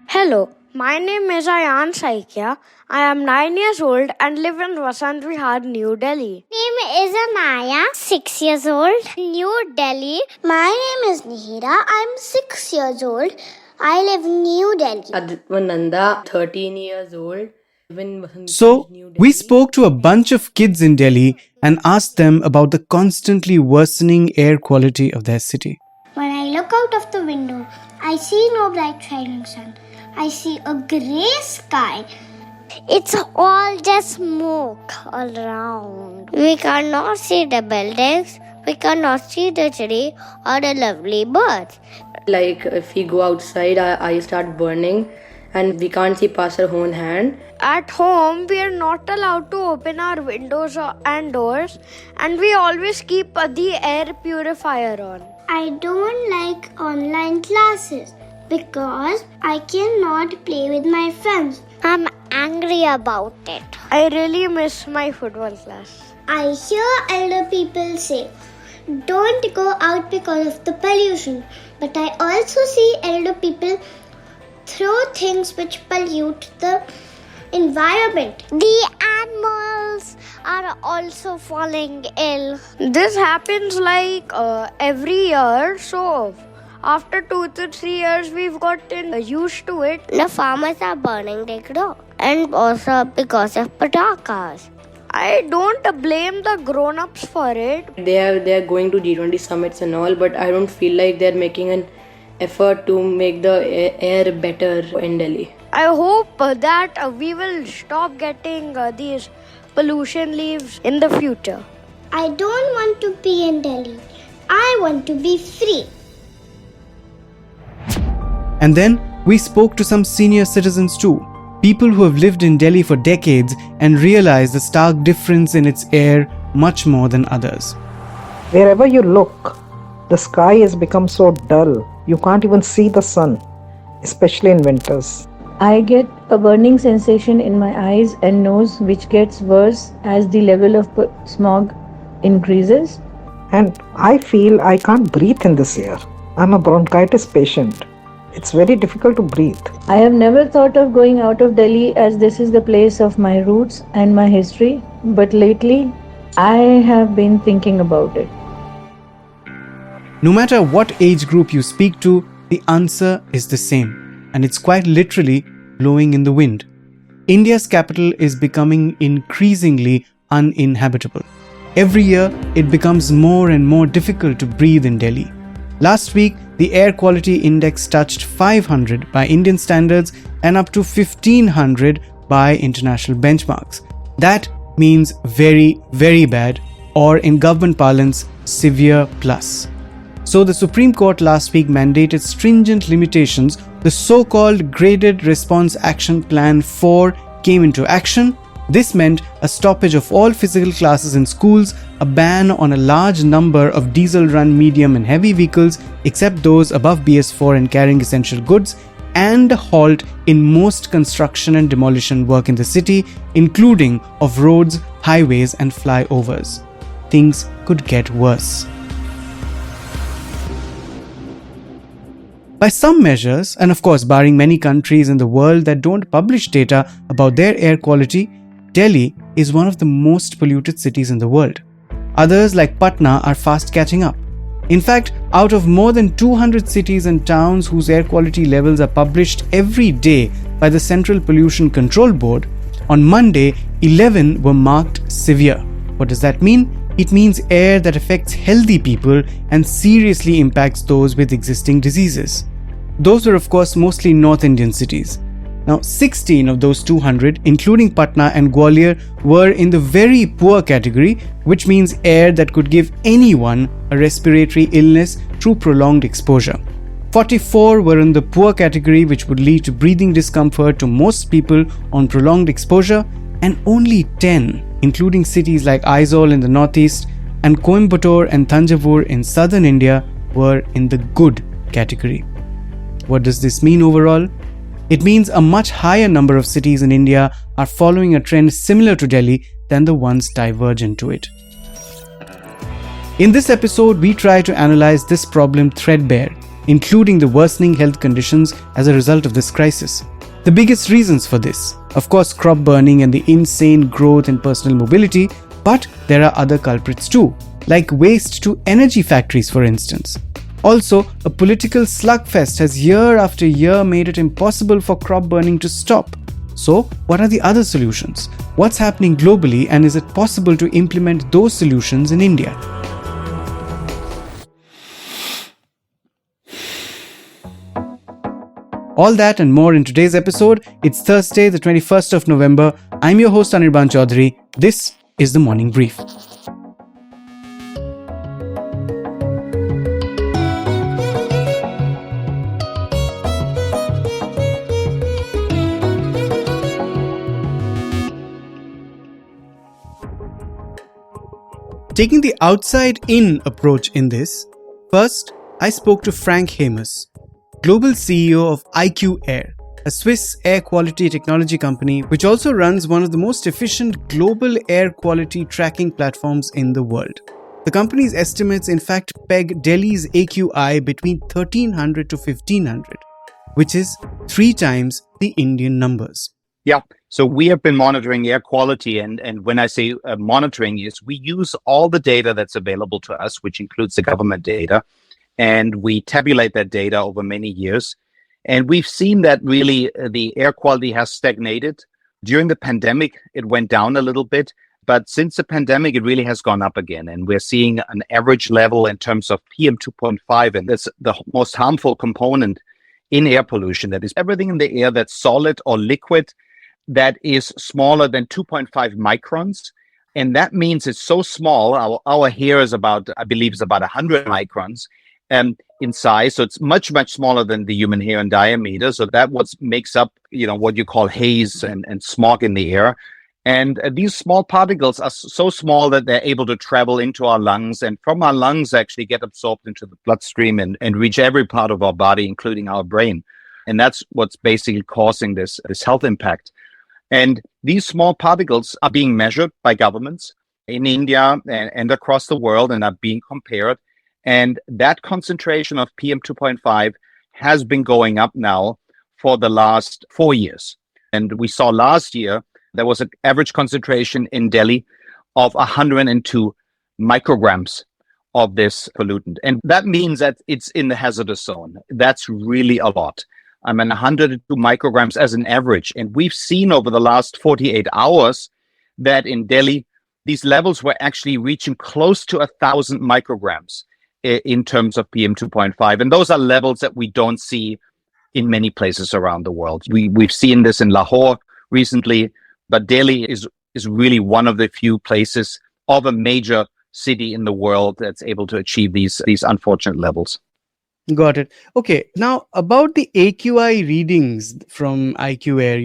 Hello, my name is Ayan Saikia. I am 9 years old and live in Vasant Vihar, New Delhi. Name is Anaya, 6 years old, New Delhi. My name is Nihira. I'm 6 years old. I live in New Delhi. Advananda, 13 years old. So, we spoke to a bunch of kids in Delhi and asked them about the constantly worsening air quality of their city. When I look out of the window, I see no bright shining sun. I see a grey sky. It's all just smoke all around. We cannot see the buildings. We cannot see the tree or the lovely birds. Like if we go outside, our eyes start burning and we can't see past our own hand. At home, we are not allowed to open our windows and doors, and we always keep the air purifier on. I don't like online classes because I cannot play with my friends. I'm angry about it. I really miss my football class. I hear elder people say, don't go out because of the pollution. But I also see elder people throw things which pollute the environment. The animals are also falling ill. This happens like every year, so after 2 to 3 years, we've gotten used to it. The farmers are burning their crop, and also because of patakas. I don't blame the grown-ups for it. They are going to G20 summits and all, but I don't feel like they're making an effort to make the air better in Delhi. I hope that we will stop getting these pollution leaves in the future. I don't want to be in Delhi. I want to be free. And then we spoke to some senior citizens too, people who have lived in Delhi for decades and realized the stark difference in its air much more than others. Wherever you look, the sky has become so dull, you can't even see the sun, especially in winters. I get a burning sensation in my eyes and nose, which gets worse as the level of smog increases. And I feel I can't breathe in this air. I'm a bronchitis patient. It's very difficult to breathe. I have never thought of going out of Delhi as this is the place of my roots and my history, but lately I have been thinking about it. No matter what age group you speak to, the answer is the same, and it's quite literally blowing in the wind. India's capital is becoming increasingly uninhabitable. Every year, it becomes more and more difficult to breathe in Delhi. Last week, the air quality index touched 500 by Indian standards and up to 1500 by international benchmarks. That means very, very bad, or in government parlance, severe plus. So the Supreme Court last week mandated stringent limitations. The so-called Graded Response Action Plan 4 came into action. This meant a stoppage of all physical classes in schools, a ban on a large number of diesel-run medium and heavy vehicles except those above BS4 and carrying essential goods, and a halt in most construction and demolition work in the city, including of roads, highways and flyovers. Things could get worse. By some measures, and of course barring many countries in the world that don't publish data about their air quality, Delhi is one of the most polluted cities in the world. Others like Patna are fast catching up. In fact, out of more than 200 cities and towns whose air quality levels are published every day by the Central Pollution Control Board, on Monday, 11 were marked severe. What does that mean? It means air that affects healthy people and seriously impacts those with existing diseases. Those were of course mostly North Indian cities. Now 16 of those 200, including Patna and Gwalior, were in the very poor category, which means air that could give anyone a respiratory illness through prolonged exposure. 44 were in the poor category, which would lead to breathing discomfort to most people on prolonged exposure, and only 10, including cities like Aizawl in the northeast and Coimbatore and Thanjavur in southern India, were in the good category. What does this mean overall? It means a much higher number of cities in India are following a trend similar to Delhi than the ones divergent to it. In this episode, we try to analyze this problem threadbare, including the worsening health conditions as a result of this crisis. The biggest reasons for this, of course, crop burning and the insane growth in personal mobility, but there are other culprits too, like waste to energy factories, for instance. Also, a political slugfest has year after year made it impossible for crop burning to stop. So, what are the other solutions? What's happening globally, and is it possible to implement those solutions in India? All that and more in today's episode. It's Thursday, the 21st of November. I'm your host, Anirban Chaudhary. This is the Morning Brief. Taking the outside-in approach in this, first, I spoke to Frank Hamus, Global CEO of IQ Air, a Swiss air quality technology company which also runs one of the most efficient global air quality tracking platforms in the world. The company's estimates in fact peg Delhi's AQI between 1300 to 1500, which is 3 times the Indian numbers. Yeah, so we have been monitoring air quality, and when I say monitoring is we use all the data that's available to us, which includes the government data, and we tabulate that data over many years. And we've seen that really the air quality has stagnated. During the pandemic, it went down a little bit, but since the pandemic, it really has gone up again. And we're seeing an average level in terms of PM 2.5, and that's the most harmful component in air pollution. That is everything in the air that's solid or liquid that is smaller than 2.5 microns. And that means it's so small. Our hair is about, I believe, is about 100 microns. In size, so it's much, much smaller than the human hair in diameter. So that what makes up, what you call haze and smog in the air. And these small particles are so small that they're able to travel into our lungs, and from our lungs actually get absorbed into the bloodstream and reach every part of our body, including our brain. And that's what's basically causing this health impact. And these small particles are being measured by governments in India and across the world and are being compared. And that concentration of PM 2.5 has been going up now for the last 4 years. And we saw last year, there was an average concentration in Delhi of 102 micrograms of this pollutant. And that means that it's in the hazardous zone. That's really a lot. 102 micrograms as an average. And we've seen over the last 48 hours that in Delhi, these levels were actually reaching close to 1,000 micrograms in terms of PM 2.5. And those are levels that we don't see in many places around the world. We've seen this in Lahore recently, but Delhi is really one of the few places of a major city in the world that's able to achieve these unfortunate levels. Got it. Okay. Now, about the AQI readings from IQ Air,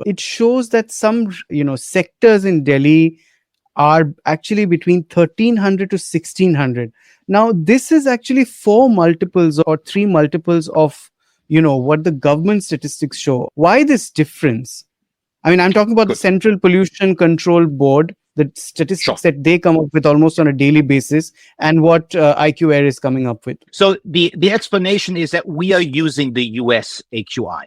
it shows that some, sectors in Delhi are actually between 1300 to 1600. Now, this is actually 4 multiples or 3 multiples of, what the government statistics show. Why this difference? I mean, I'm talking about the Central Pollution Control Board, the statistics that they come up with almost on a daily basis, and what IQ Air is coming up with. So the explanation is that we are using the US AQI.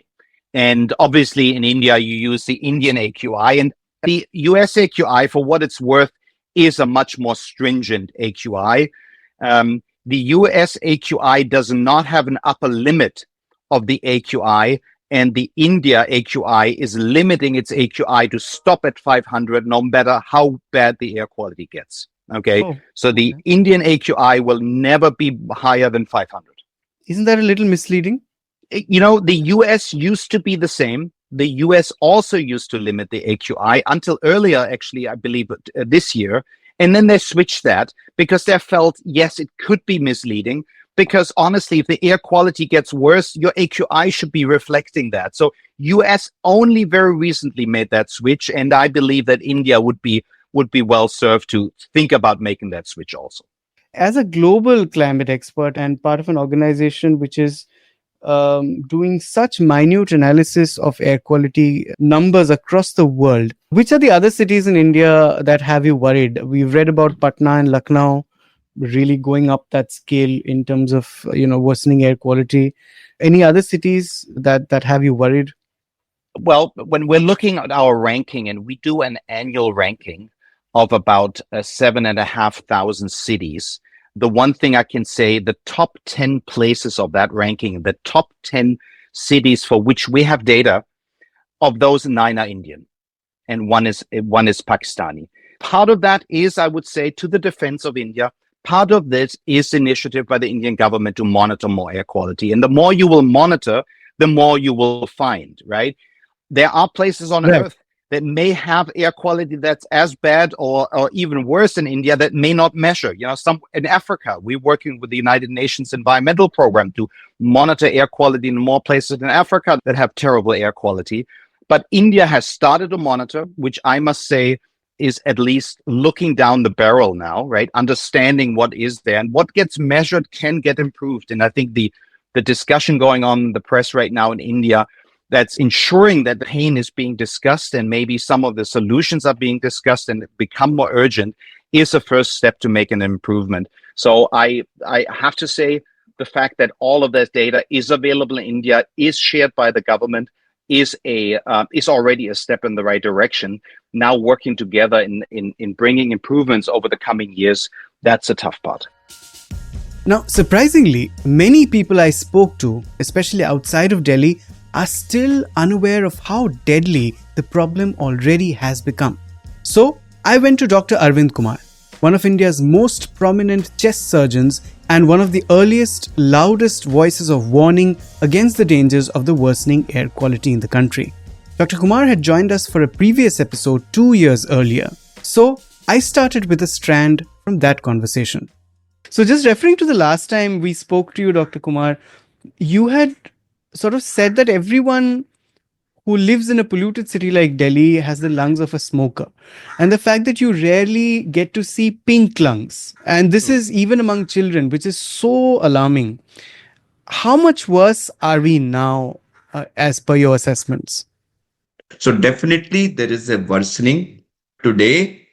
And obviously in India, you use the Indian AQI. And the US AQI, for what it's worth, is a much more stringent AQI. The US AQI does not have an upper limit of the AQI, and the India AQI is limiting its AQI to stop at 500, no matter how bad the air quality gets. Okay, so the Indian AQI will never be higher than 500. Isn't that a little misleading? The US used to be the same. The US also used to limit the AQI until earlier, actually, I believe this year. And then they switched that because they felt, yes, it could be misleading. Because honestly, if the air quality gets worse, your AQI should be reflecting that. So US only very recently made that switch. And I believe that India would be well served to think about making that switch also. As a global climate expert and part of an organization which is doing such minute analysis of air quality numbers across the world, which are the other cities in India that have you worried? We've read about Patna and Lucknow. really going up that scale in terms of worsening air quality? Any other cities that have you worried? Well, when we're looking at our ranking, and we do an annual ranking of about 7,500 cities, the one thing I can say, the top 10 places of that ranking, the top 10 cities for which we have data, of those 9 are Indian, and one is Pakistani. Part of that is, I would say, to the defense of India. Part of this is initiative by the Indian government to monitor more air quality. And the more you will monitor, the more you will find, right? There are places on Right. Earth that may have air quality that's as bad or even worse in India that may not measure. Some in Africa, we're working with the United Nations Environmental Program to monitor air quality in more places in Africa that have terrible air quality. But India has started to monitor, which I must say is at least looking down the barrel now, right? Understanding what is there and what gets measured can get improved. And I think the discussion going on in the press right now in India, that's ensuring that the pain is being discussed and maybe some of the solutions are being discussed and become more urgent, is a first step to make an improvement. So I have to say, the fact that all of that data is available in India, is shared by the government, is already a step in the right direction. Now working together in bringing improvements over the coming years, that's a tough part. Now, surprisingly, many people I spoke to, especially outside of Delhi, are still unaware of how deadly the problem already has become. So, I went to Dr. Arvind Kumar, one of India's most prominent chest surgeons and one of the earliest, loudest voices of warning against the dangers of the worsening air quality in the country. Dr. Kumar had joined us for a previous episode 2 years earlier. So, I started with a strand from that conversation. So, just referring to the last time we spoke to you, Dr. Kumar, you had sort of said that everyone who lives in a polluted city like Delhi has the lungs of a smoker. And the fact that you rarely get to see pink lungs, and this is even among children, which is so alarming. How much worse are we now, as per your assessments? So definitely there is a worsening. Today,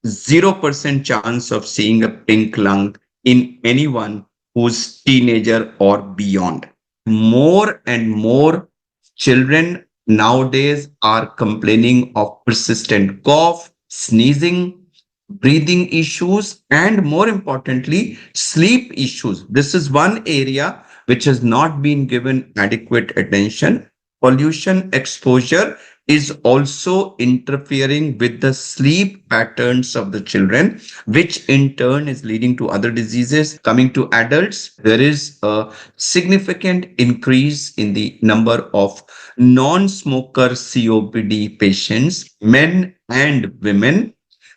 0% chance of seeing a pink lung in anyone who's teenager or beyond. More and more children nowadays are complaining of persistent cough, sneezing, breathing issues, and more importantly, sleep issues. This is one area which has not been given adequate attention. Pollution exposure is also interfering with the sleep patterns of the children, which in turn is leading to other diseases. Coming to adults, there is a significant increase in the number of non-smoker COPD patients, men and women.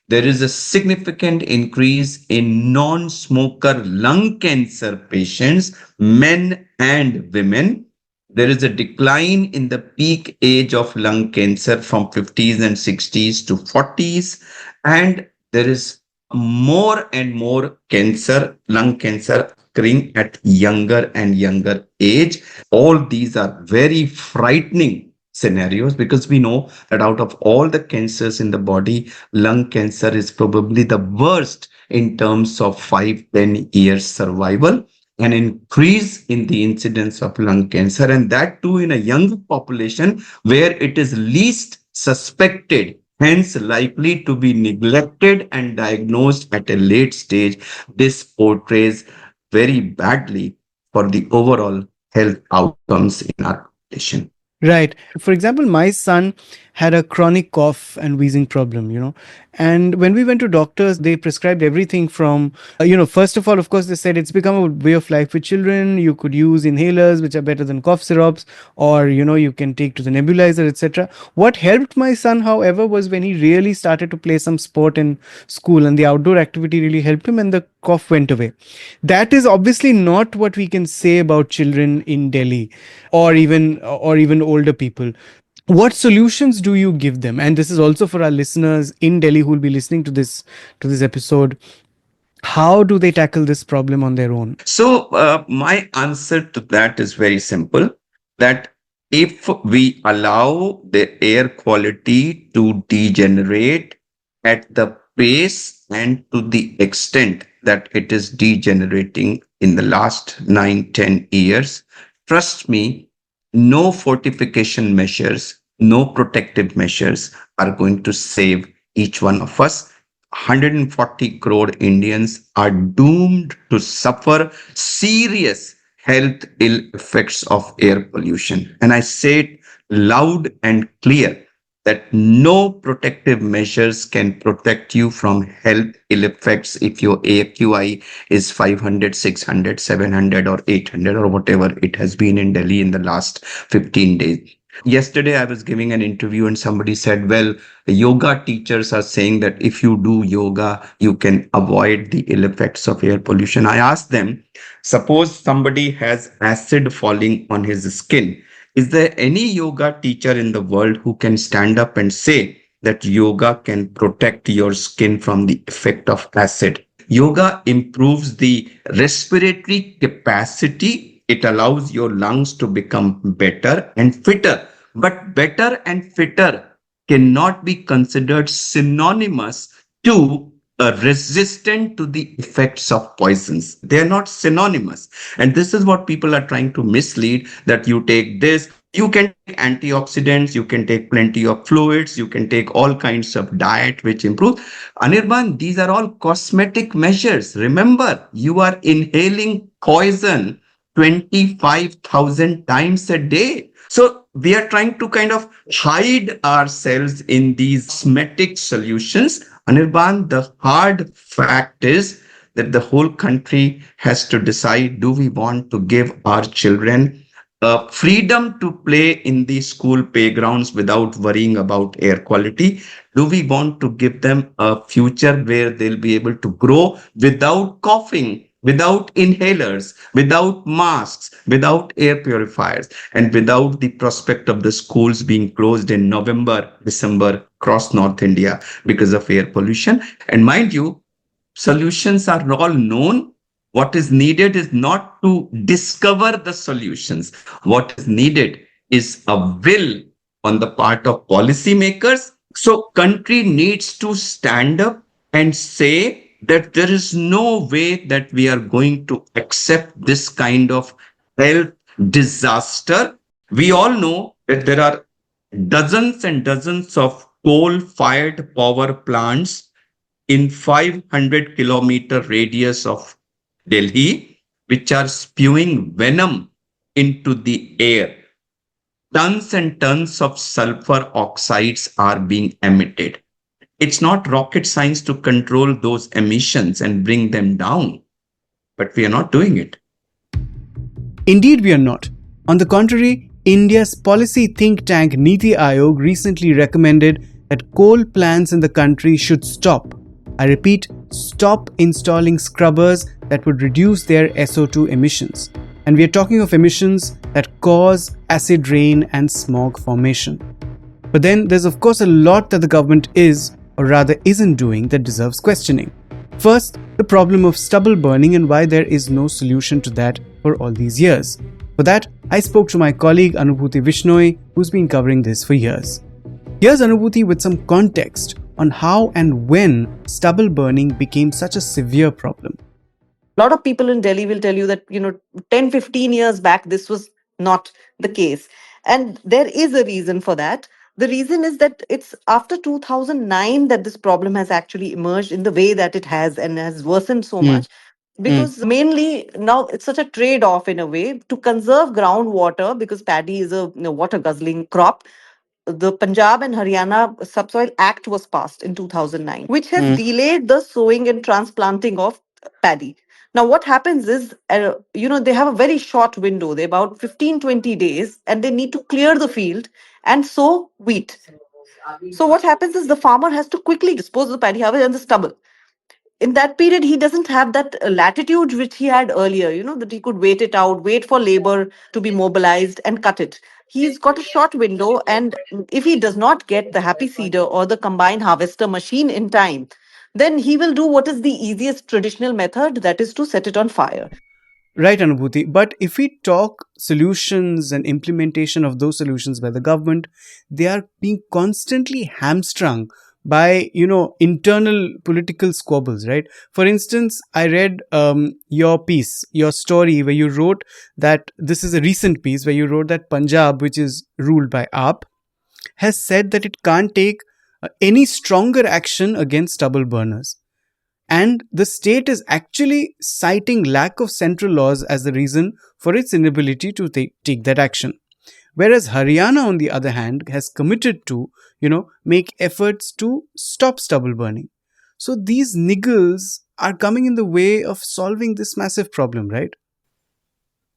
There is a significant increase in non-smoker lung cancer patients, men and women. There is a decline in the peak age of lung cancer from 50s and 60s to 40s. And there is more and more lung cancer occurring at younger and younger age. All these are very frightening scenarios because we know that out of all the cancers in the body, lung cancer is probably the worst in terms of 5-10 years survival. An increase in the incidence of lung cancer, and that too in a young population where it is least suspected, hence likely to be neglected and diagnosed at a late stage. This portrays very badly for the overall health outcomes in our population. Right. For example, my son had a chronic cough and wheezing problem. And when we went to doctors, they prescribed everything from, first of all, of course, they said it's become a way of life with children. You could use inhalers, which are better than cough syrups, or, you can take to the nebulizer, etc. What helped my son, however, was when he really started to play some sport in school, and the outdoor activity really helped him and the cough went away. That is obviously not what we can say about children in Delhi or even older people. What solutions do you give them? And this is also for our listeners in Delhi who will be listening to this episode. How do they tackle this problem on their own? So my answer to that is very simple, that if we allow the air quality to degenerate at the pace and to the extent that it is degenerating in the last 9, 10 years. Trust me, no fortification measures, no protective measures are going to save each one of us. 140 crore Indians are doomed to suffer serious health ill effects of air pollution. And I say it loud and clear that no protective measures can protect you from health ill effects if your AQI is 500, 600, 700, or 800, or whatever it has been in Delhi in the last 15 days. Yesterday, I was giving an interview and somebody said, well, the yoga teachers are saying that if you do yoga, you can avoid the ill effects of air pollution. I asked them, suppose somebody has acid falling on his skin. Is there any yoga teacher in the world who can stand up and say that yoga can protect your skin from the effect of acid? Yoga improves the respiratory capacity. It allows your lungs to become better and fitter. But better and fitter cannot be considered synonymous to resistant to the effects of poisons. They are not synonymous. And this is what people are trying to mislead, that you take this, you can take antioxidants, you can take plenty of fluids, you can take all kinds of diet which improve. Anirban, these are all cosmetic measures. Remember, you are inhaling poison 25,000 times a day. So we are trying to kind of hide ourselves in these cosmetic solutions. Anirban, the hard fact is that the whole country has to decide, do we want to give our children freedom to play in the school playgrounds without worrying about air quality? Do we want to give them a future where they'll be able to grow without coughing, without inhalers, without masks, without air purifiers, and without the prospect of the schools being closed in November, December across North India because of air pollution? And mind you, solutions are all known. What is needed is not to discover the solutions. What is needed is a will on the part of policymakers. So country needs to stand up and say that there is no way that we are going to accept this kind of health disaster. We all know that there are dozens and dozens of coal-fired power plants in 500-kilometer radius of Delhi, which are spewing venom into the air. Tons and tons of sulfur oxides are being emitted. It's not rocket science to control those emissions and bring them down, but we are not doing it. Indeed, we are not. On the contrary, India's policy think tank Niti Aayog recently recommended that coal plants in the country should stop. I repeat, stop installing scrubbers that would reduce their SO2 emissions. And we are talking of emissions that cause acid rain and smog formation. But then there's of course a lot that the government is, or rather isn't doing, that deserves questioning. First, the problem of stubble burning and why there is no solution to that for all these years. For that, I spoke to my colleague Anubhuti Vishnoi, who's been covering this for years. Here's Anubhuti with some context on how and when stubble burning became such a severe problem. A lot of people in Delhi will tell you that, 10, 15 years back, this was not the case. And there is a reason for that. The reason is that it's after 2009 that this problem has actually emerged in the way that it has and has worsened so much. Because mainly now it's such a trade off in a way to conserve groundwater, because paddy is a water guzzling crop. The Punjab and Haryana Subsoil Act was passed in 2009, which has delayed the sowing and transplanting of paddy. Now, what happens is, they have a very short window. They're about 15, 20 days, and they need to clear the field and sow wheat. So what happens is the farmer has to quickly dispose of the paddy harvest and the stubble. In that period, he doesn't have that latitude which he had earlier, that he could wait it out, wait for labor to be mobilized and cut it. He's got a short window, and if he does not get the happy seeder or the combine harvester machine in time, then he will do what is the easiest traditional method, that is to set it on fire. Right, Anubhuti. But if we talk solutions and implementation of those solutions by the government, they are being constantly hamstrung by internal political squabbles, right? For instance, I read your piece, your story, where you wrote that this is a recent piece where you wrote that Punjab, which is ruled by AAP, has said that it can't take any stronger action against stubble burners, and the state is actually citing lack of central laws as the reason for its inability to take that action. Whereas Haryana, on the other hand, has committed to, make efforts to stop stubble burning. So these niggles are coming in the way of solving this massive problem, right?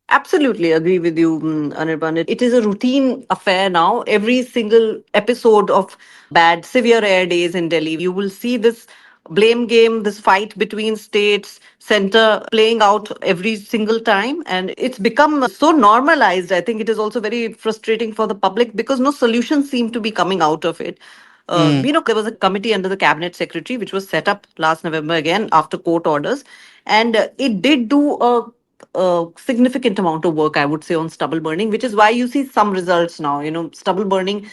Absolutely agree with you, Anirban. It is a routine affair now. Every single episode of bad, severe air days in Delhi, you will see this blame game, this fight between states, center playing out every single time. And it's become so normalized. I think it is also very frustrating for the public because no solutions seem to be coming out of it. There was a committee under the cabinet secretary which was set up last November again after court orders, and it did do a significant amount of work, I would say, on stubble burning, which is why you see some results now. Stubble burning,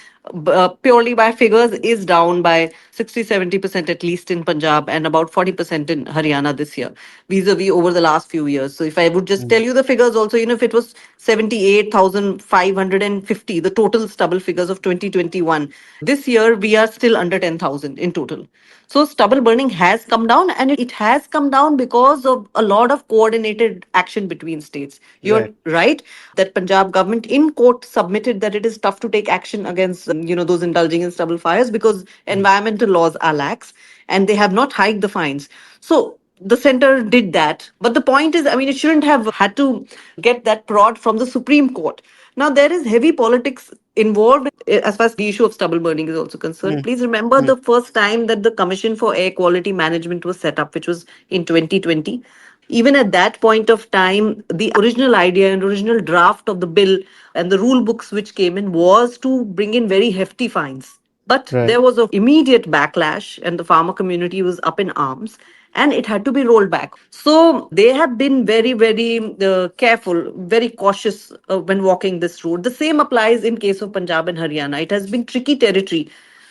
purely by figures, is down by 60-70% at least in Punjab and about 40% in Haryana this year, vis-a-vis over the last few years. So if I would just tell you the figures also, if it was 78,550, the total stubble figures of 2021, this year we are still under 10,000 in total. So stubble burning has come down, and it has come down because of a lot of coordinated action between states. You're Right. right that Punjab government in court submitted that it is tough to take action against those indulging in stubble fires because environmental laws are lax and they have not hiked the fines. So the center did that. But the point is, I mean, it shouldn't have had to get that prod from the Supreme Court. Now, there is heavy politics involved as far as the issue of stubble burning is also concerned. Mm, Please remember mm, the first time that the Commission for Air Quality Management was set up, which was in 2020. Even at that point of time, the original idea and original draft of the bill and the rule books which came in was to bring in very hefty fines. But right. there was an immediate backlash, and the farmer community was up in arms, and it had to be rolled back. So they have been very, very careful, very cautious when walking this road. The same applies in case of Punjab and Haryana. It has been tricky territory.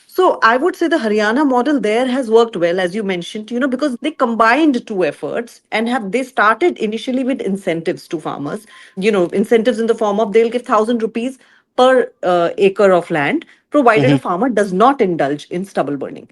So I would say the Haryana model there has worked well, as you mentioned, because they combined two efforts and they started initially with incentives to farmers, incentives in the form of they'll give 1,000 rupees per acre of land, provided a Mhm, farmer does not indulge in stubble burning.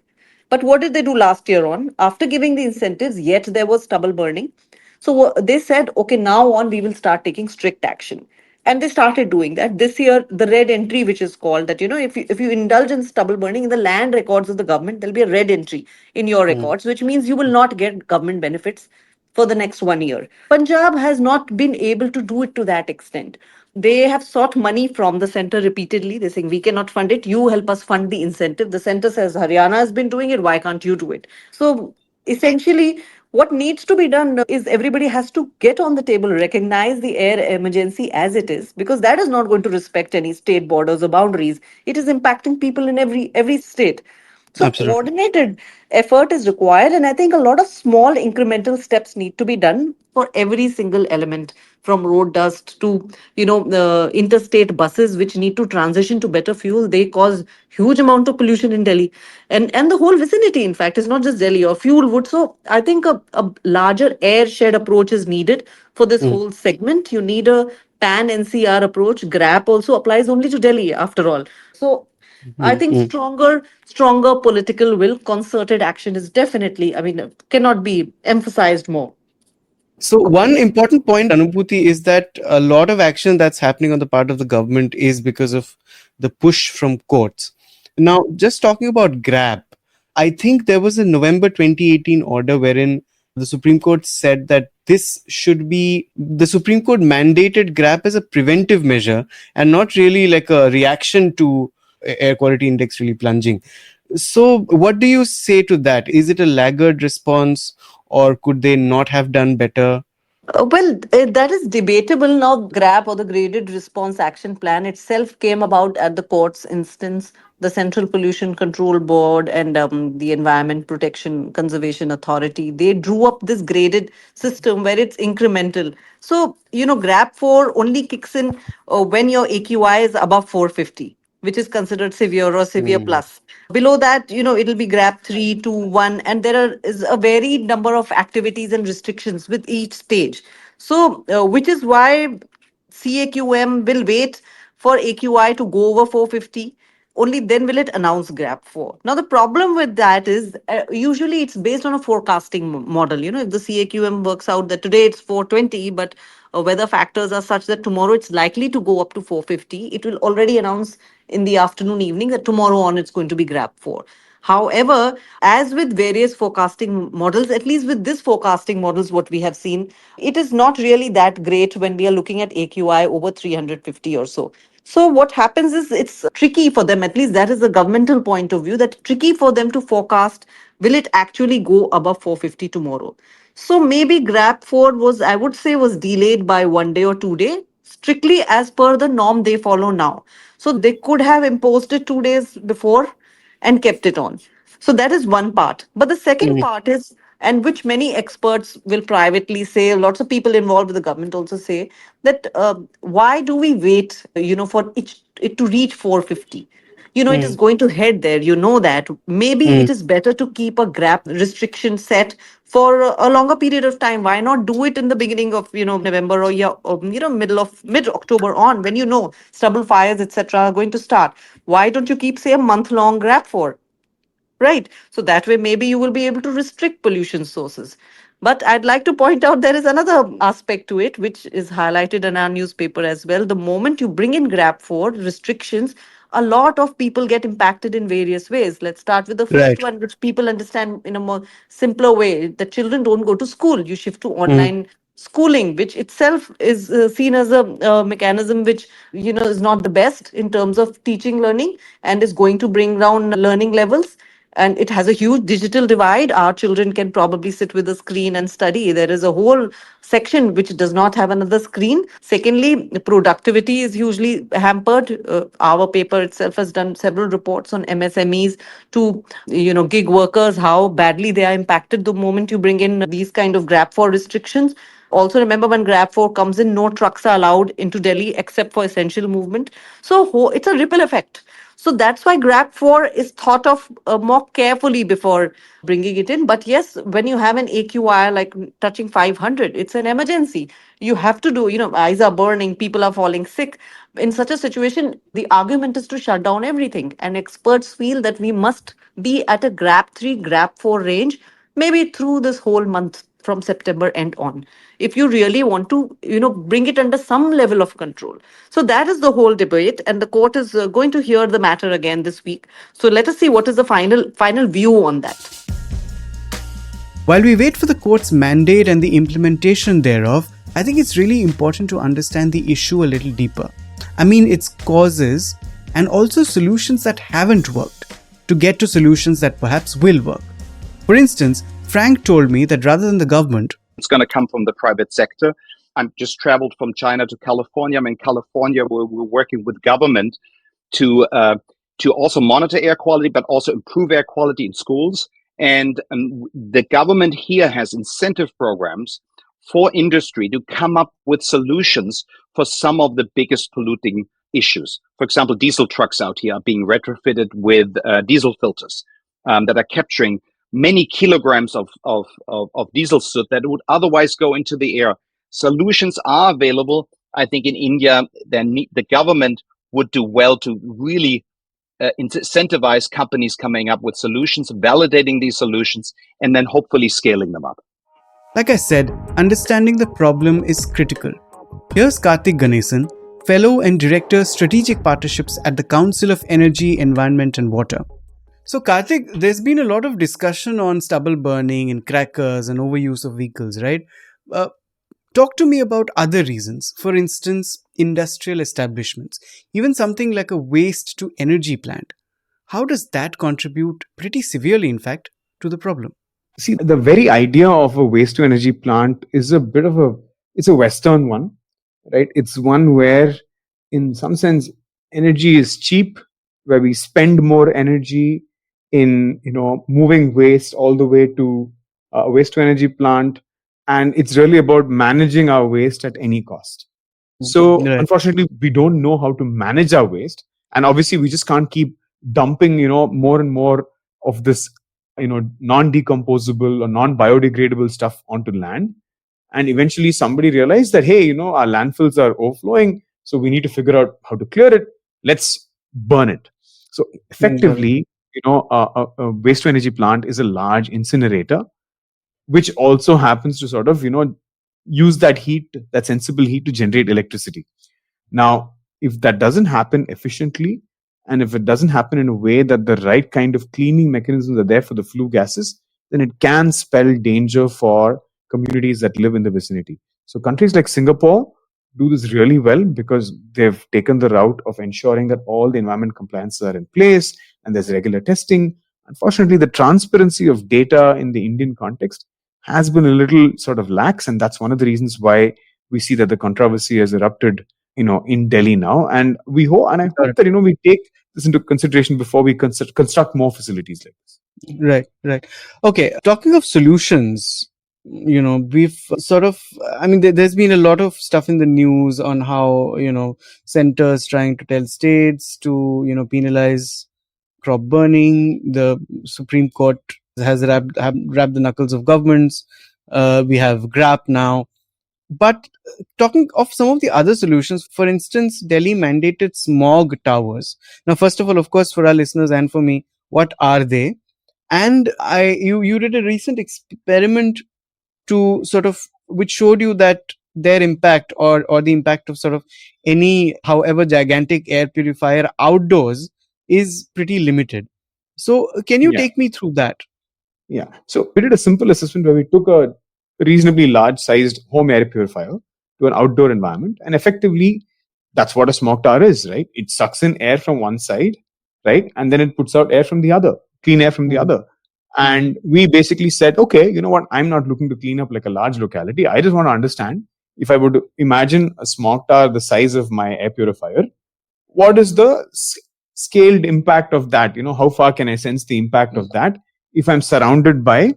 But what did they do last year on? After giving the incentives, yet there was stubble burning. So they said, okay, now on we will start taking strict action. And they started doing that. This year, the red entry, which is called that, if you indulge in stubble burning in the land records of the government, there'll be a red entry in your mm, records, which means you will not get government benefits for the next 1 year. Punjab has not been able to do it to that extent. They have sought money from the center repeatedly. They're saying, we cannot fund it. You help us fund the incentive. The center says, Haryana has been doing it. Why can't you do it? So essentially, what needs to be done is everybody has to get on the table, recognize the air emergency as it is, because that is not going to respect any state borders or boundaries. It is impacting people in every state. So absolutely. coordinated effort is required, and I think a lot of small incremental steps need to be done for every single element, from road dust to the interstate buses which need to transition to better fuel. They cause huge amount of pollution in Delhi, and the whole vicinity. In fact, it's not just Delhi or fuel would. So I think a larger air shed approach is needed for this Mm, whole segment. You need a pan NCR approach. GRAP also applies only to Delhi after all. So I mm, think mm. stronger political will, concerted action is definitely, I mean, cannot be emphasized more. So one important point, Anubhuti, is that a lot of action that's happening on the part of the government is because of the push from courts. Now, just talking about GRAP, I think there was a November 2018 order wherein the Supreme Court said that the Supreme Court mandated GRAP as a preventive measure and not really like a reaction to air quality index really plunging. So, what do you say to that? Is it a laggard response, or could they not have done better? That is debatable now. GRAP, or the Graded Response Action Plan, itself came about at the court's instance. The Central Pollution Control Board and the Environment Protection Conservation Authority, they drew up this graded system where it's incremental. So, GRAP 4 only kicks in when your AQI is above 450. which is considered severe or severe plus. Below that, it'll be grab 3, 2, 1, and is a varied number of activities and restrictions with each stage. So, which is why CAQM will wait for AQI to go over 450. Only then will it announce grab 4. Now the problem with that is usually it's based on a forecasting model. If the CAQM works out that today it's 420, but weather factors are such that tomorrow it's likely to go up to 450, it will already announce in the afternoon, evening, that tomorrow on it's going to be grab 4. However, as with various forecasting models, at least with this forecasting models, what we have seen, it is not really that great when we are looking at AQI over 350 or so. So what happens is it's tricky for them, at least that is the governmental point of view, that tricky for them to forecast will it actually go above 450 tomorrow. So maybe grab 4 was, I would say, was delayed by 1 day or 2 day, strictly as per the norm they follow now. So they could have imposed it 2 days before and kept it on. So that is one part. But the second part is, and which many experts will privately say, lots of people involved with the government also say, that why do we wait, for it to reach 450? It is going to head there, that maybe it is better to keep a grab restriction set for a longer period of time. Why not do it in the beginning of November, or yeah, or, mid October on, when stubble fires etc are going to start? Why don't you keep, say, a month long grab for, right? So that way, maybe you will be able to restrict pollution sources. But I'd like to point out there is another aspect to it, which is highlighted in our newspaper as well. The moment you bring in grab for restrictions, a lot of people get impacted in various ways. Let's start with the first one, which people understand in a more simpler way. The children don't go to school. You shift to online schooling, which itself is seen as a mechanism which is not the best in terms of teaching learning, and is going to bring down learning levels. And it has a huge digital divide. Our children can probably sit with a screen and study. There is a whole section which does not have another screen. Secondly, productivity is hugely hampered. Our paper itself has done several reports on MSMEs to gig workers, how badly they are impacted the moment you bring in these kind of grab for restrictions. Also, remember, when grab 4 comes in, no trucks are allowed into Delhi except for essential movement. So it's a ripple effect. So that's why grab 4 is thought of more carefully before bringing it in. But yes, when you have an AQI like touching 500, it's an emergency. You have to do, eyes are burning, people are falling sick. In such a situation, the argument is to shut down everything. And experts feel that we must be at a grab 3, grab 4 range, maybe through this whole month from September and on, if you really want to, bring it under some level of control. So that is the whole debate, and the court is going to hear the matter again this week. So let us see what is the final view on that. While we wait for the court's mandate and the implementation thereof, I think it's really important to understand the issue a little deeper. I mean, its causes and also solutions that haven't worked, to get to solutions that perhaps will work. For instance, Frank told me that rather than the government, it's going to come from the private sector. I'm just traveled from China to California. I'm in California. We're working with government to also monitor air quality, but also improve air quality in schools. And the government here has incentive programs for industry to come up with solutions for some of the biggest polluting issues. For example, diesel trucks out here are being retrofitted with diesel filters that are capturing many kilograms of diesel soot that would otherwise go into the air. Solutions are available. I think in India, the government would do well to really incentivize companies coming up with solutions, validating these solutions, and then hopefully scaling them up. Like I said, understanding the problem is critical. Here's Karthik Ganesan, Fellow and Director Strategic Partnerships at the Council of Energy, Environment and Water. So Karthik, there's been a lot of discussion on stubble burning and crackers and overuse of vehicles, right? Talk to me about other reasons. For instance, industrial establishments, even something like a waste to energy plant. How does that contribute pretty severely, in fact, to the problem? See, the very idea of a waste to energy plant is it's a Western one, right? It's one where, in some sense, energy is cheap, where we spend more energy in, moving waste all the way to a waste to energy plant. And it's really about managing our waste at any cost. So, Right. unfortunately, we don't know how to manage our waste. And obviously, we just can't keep dumping, more and more of this, non-decomposable or non-biodegradable stuff onto land. And eventually somebody realized that, hey, our landfills are overflowing, so we need to figure out how to clear it. Let's burn it. So effectively, a waste to energy plant is a large incinerator, which also happens to sort of, use that heat, that sensible heat, to generate electricity. Now, if that doesn't happen efficiently, and if it doesn't happen in a way that the right kind of cleaning mechanisms are there for the flue gases, then it can spell danger for communities that live in the vicinity. So countries like Singapore do this really well because they've taken the route of ensuring that all the environment compliances are in place and there's regular testing. Unfortunately, the transparency of data in the Indian context has been a little sort of lax, and that's one of the reasons why we see that the controversy has erupted, in Delhi now. And I hope that, we take this into consideration before we construct more facilities like this. Right. Okay. Talking of solutions, we've sort of, there's been a lot of stuff in the news on how, centers trying to tell states to, penalize crop burning. The Supreme Court has wrapped the knuckles of governments. We have GRAP now. But talking of some of the other solutions, for instance, Delhi mandated smog towers. Now, first of all, of course, for our listeners and for me, what are they? And you did a recent experiment to sort of, which showed you that their impact, or the impact of sort of any, however gigantic air purifier outdoors, is pretty limited. So can you take me through that? Yeah. So we did a simple assessment where we took a reasonably large sized home air purifier to an outdoor environment. And effectively, that's what a smog tower is, right? It sucks in air from one side, right? And then it puts out air from the other, clean air from the other. And we basically said, okay, you know what? I'm not looking to clean up like a large locality. I just want to understand, if I would imagine a smog tower the size of my air purifier, what is the scaled impact of that? How far can I sense the impact of that if I'm surrounded by,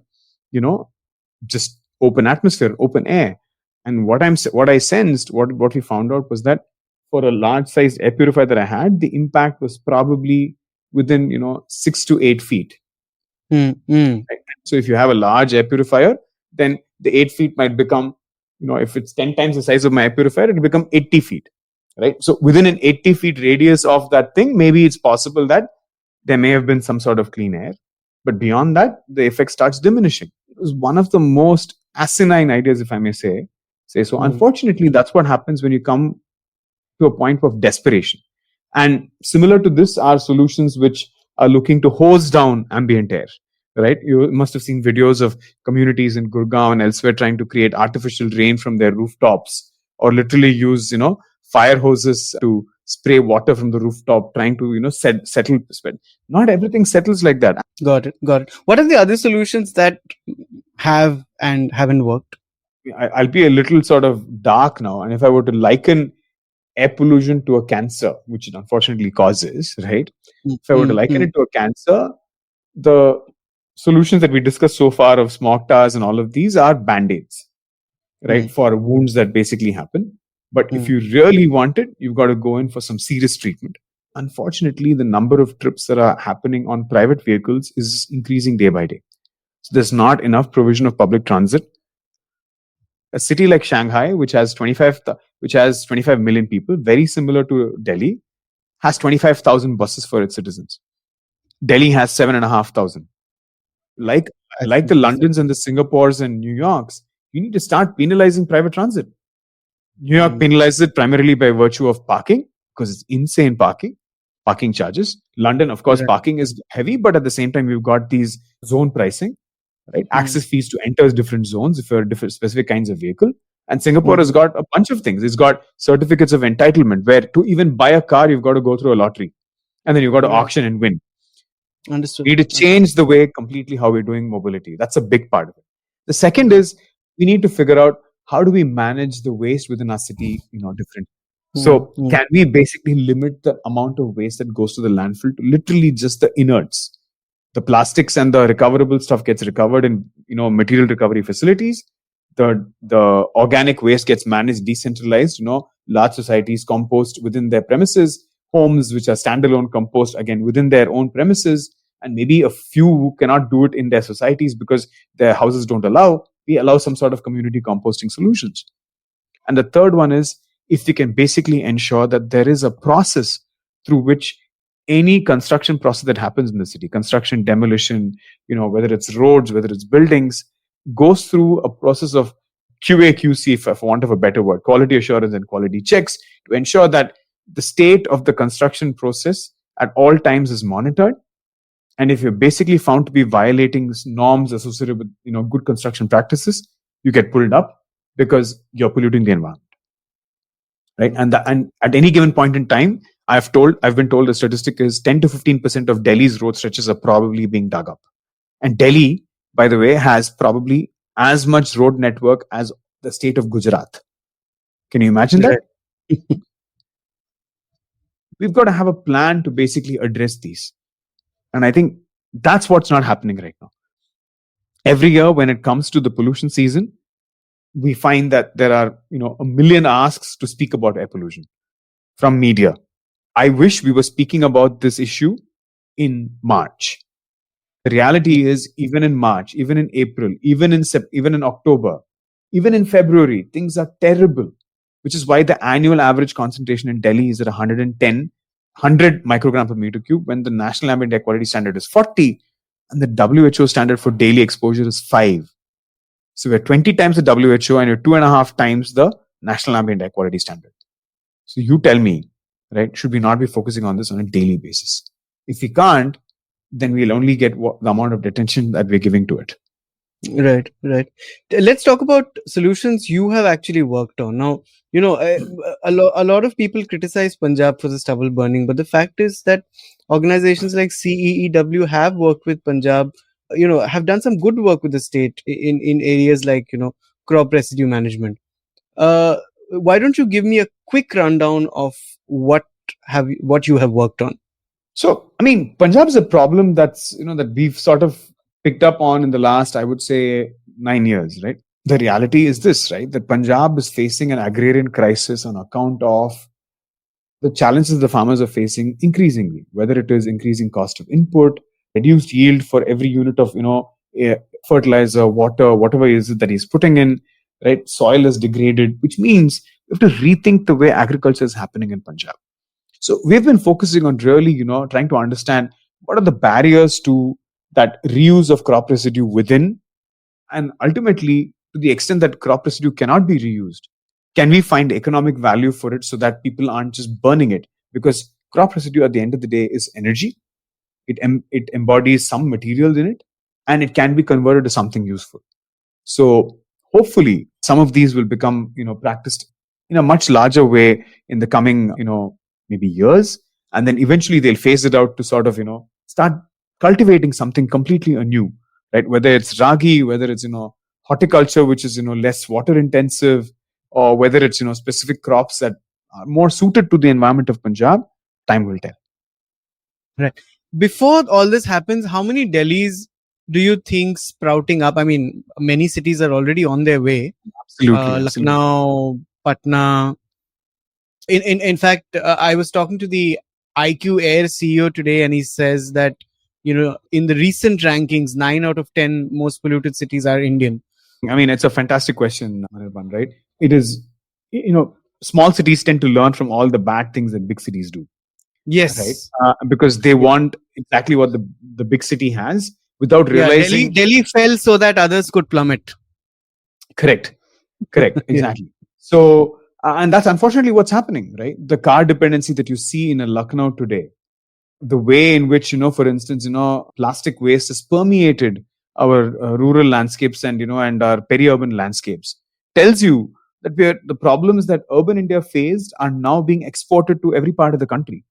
just open atmosphere, open air? And what I sensed, what we found out was that for a large sized air purifier that I had, the impact was probably within 6 to 8 feet. Right? So if you have a large air purifier, then the 8 feet might become, if it's 10 times the size of my air purifier, it'll become 80 feet. Right? So within an 80 feet radius of that thing, maybe it's possible that there may have been some sort of clean air. But beyond that, the effect starts diminishing. It was one of the most asinine ideas, if I may say. So unfortunately, that's what happens when you come to a point of desperation. And similar to this are solutions which are looking to hose down ambient air. Right? You must have seen videos of communities in Gurgaon and elsewhere trying to create artificial rain from their rooftops, or literally use, fire hoses to spray water from the rooftop, trying to, settle. Not everything settles like that. Got it. What are the other solutions that have and haven't worked? I'll be a little sort of dark now. And if I were to liken air pollution to a cancer, which it unfortunately causes, right? If I were to liken it to a cancer, the solutions that we discussed so far of smog towers and all of these are band-aids, right? For wounds that basically happen. But if you really want it, you've got to go in for some serious treatment. Unfortunately, the number of trips that are happening on private vehicles is increasing day by day. So there's not enough provision of public transit. A city like Shanghai, which has 25 million people, very similar to Delhi, has 25,000 buses for its citizens. Delhi has 7,500. Like the Londons and the Singapores and New Yorks, you need to start penalizing private transit. New York penalizes it primarily by virtue of parking, because it's insane parking charges. London, of course, parking is heavy, but at the same time, we've got these zone pricing, right? Access fees to enter different zones if you're different specific kinds of vehicle. And Singapore has got a bunch of things. It's got certificates of entitlement, where to even buy a car, you've got to go through a lottery, and then you've got to auction and win. Understood. We need to change the way completely how we're doing mobility. That's a big part of it. The second is we need to figure out, how do we manage the waste within our city, different. So can we basically limit the amount of waste that goes to the landfill to literally just the inerts? The plastics and the recoverable stuff gets recovered in, material recovery facilities. The organic waste gets managed decentralized, large societies compost within their premises. homes which are standalone compost, again, within their own premises, and maybe a few who cannot do it in their societies because their houses don't allow, we allow some sort of community composting solutions. And the third one is if we can basically ensure that there is a process through which any construction process that happens in the city, construction, demolition, whether it's roads, whether it's buildings, goes through a process of QA, QC, for want of a better word, quality assurance and quality checks, to ensure that the state of the construction process at all times is monitored. And if you're basically found to be violating norms associated with good construction practices, you get pulled up because you're polluting the environment, right? And at any given point in time, I've been told the statistic is 10 to 15% of Delhi's road stretches are probably being dug up. And Delhi, by the way, has probably as much road network as the state of Gujarat. Can you imagine that? We've got to have a plan to basically address these. And I think that's what's not happening right now. Every year when it comes to the pollution season, we find that there are, a million asks to speak about air pollution from media. I wish we were speaking about this issue in March. The reality is, even in March, even in April, even in October, even in February, things are terrible, which is why the annual average concentration in Delhi is at 100 microgram per meter cube, when the national ambient air quality standard is 40, and the WHO standard for daily exposure is 5. So we're 20 times the WHO and you're 2.5 times the national ambient air quality standard. So you tell me, right, should we not be focusing on this on a daily basis? If we can't, then we'll only get the amount of attention that we're giving to it. Right. Let's talk about solutions you have actually worked on. Now, a lot of people criticize Punjab for the stubble burning, but the fact is that organizations like CEEW have worked with Punjab, have done some good work with the state in areas like, crop residue management. Why don't you give me a quick rundown of what you have worked on? So, Punjab is a problem that's, that we've sort of picked up on in the last, I would say, 9 years, right? The reality is this, right? That Punjab is facing an agrarian crisis on account of the challenges the farmers are facing increasingly, whether it is increasing cost of input, reduced yield for every unit of, fertilizer, water, whatever it is that he's putting in, right? Soil is degraded, which means we have to rethink the way agriculture is happening in Punjab. So we've been focusing on really, trying to understand what are the barriers to that reuse of crop residue within, and ultimately, to the extent that crop residue cannot be reused, can we find economic value for it so that people aren't just burning it? Because crop residue at the end of the day is energy. It embodies some materials in it, and it can be converted to something useful. So hopefully some of these will become, practiced in a much larger way in the coming, maybe years. And then eventually they'll phase it out to sort of, start cultivating something completely anew, right? Whether it's ragi, whether it's, horticulture, which is, less water intensive, or whether it's, specific crops that are more suited to the environment of Punjab, time will tell. Right. Before all this happens, how many Delhis do you think sprouting up? Many cities are already on their way. Absolutely. Lucknow, Patna. In fact, I was talking to the IQ Air CEO today, and he says that, in the recent rankings, 9 out of 10 most polluted cities are Indian. It's a fantastic question, Anirban, right? It is, small cities tend to learn from all the bad things that big cities do. Yes. Right? Because they want exactly what the big city has without realizing. Delhi fell so that others could plummet. Correct. Exactly. So, and that's unfortunately what's happening, right? The car dependency that you see in a Lucknow today, the way in which, for instance, plastic waste has permeated our rural landscapes and, and our peri-urban landscapes, tells you that the problems that urban India faced are now being exported to every part of the country.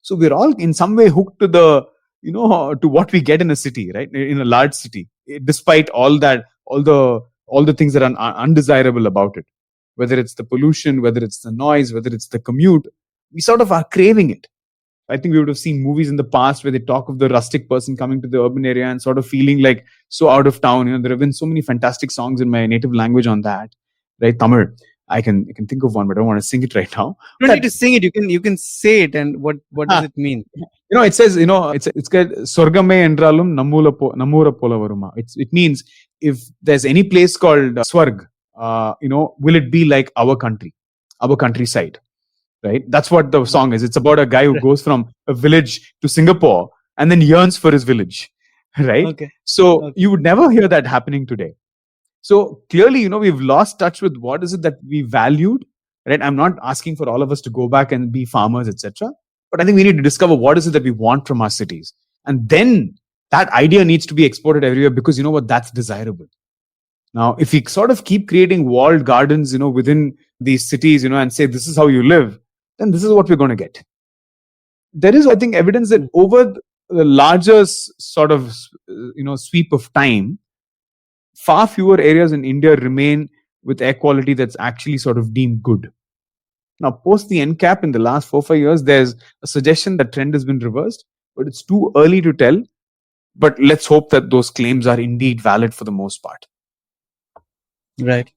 So we're all in some way hooked to to what we get in a city, right? In a large city, despite all the things that are undesirable about it, whether it's the pollution, whether it's the noise, whether it's the commute, we sort of are craving it. I think we would have seen movies in the past where they talk of the rustic person coming to the urban area and sort of feeling like so out of town. There have been so many fantastic songs in my native language on that, right? Tamil. I can think of one, but I don't want to sing it right now. You don't need to sing it. You can say it. And what does it mean? It says, it's got Sorgame endralum namura pola varuma. It means if there's any place called Swarg, will it be like our countryside, right? That's what the song is. It's about a guy who goes from a village to Singapore and then yearns for his village, right? Okay. So you would never hear that happening today. So clearly, we've lost touch with what is it that we valued, right? I'm not asking for all of us to go back and be farmers, etc. But I think we need to discover what is it that we want from our cities. And then that idea needs to be exported everywhere because that's desirable. Now, if we sort of keep creating walled gardens, within these cities, and say this is how you live, then this is what we're going to get. There is, I think, evidence that over the larger sort of, sweep of time, far fewer areas in India remain with air quality that's actually sort of deemed good. Now, post the NCAP in the last 4-5 years, there's a suggestion that trend has been reversed, but it's too early to tell. But let's hope that those claims are indeed valid for the most part. Right.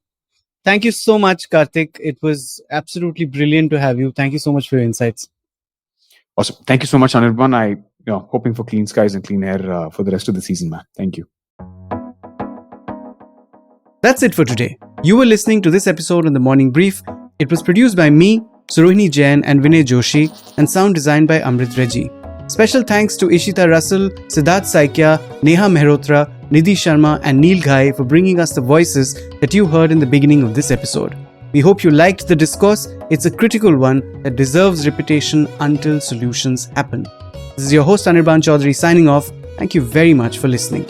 Thank you so much, Karthik. It was absolutely brilliant to have you. Thank you so much for your insights. Awesome. Thank you so much, Anirban. Hoping for clean skies and clean air for the rest of the season, man. Thank you. That's it for today. You were listening to this episode on The Morning Brief. It was produced by me, Surohini Jain and Vinay Joshi, and sound designed by Amrit Reggie. Special thanks to Ishita Russell, Siddharth Saikia, Neha Mehrotra, Nidhi Sharma and Neil Ghai for bringing us the voices that you heard in the beginning of this episode. We hope you liked the discourse. It's a critical one that deserves repetition until solutions happen. This is your host Anirban Chaudhary signing off. Thank you very much for listening.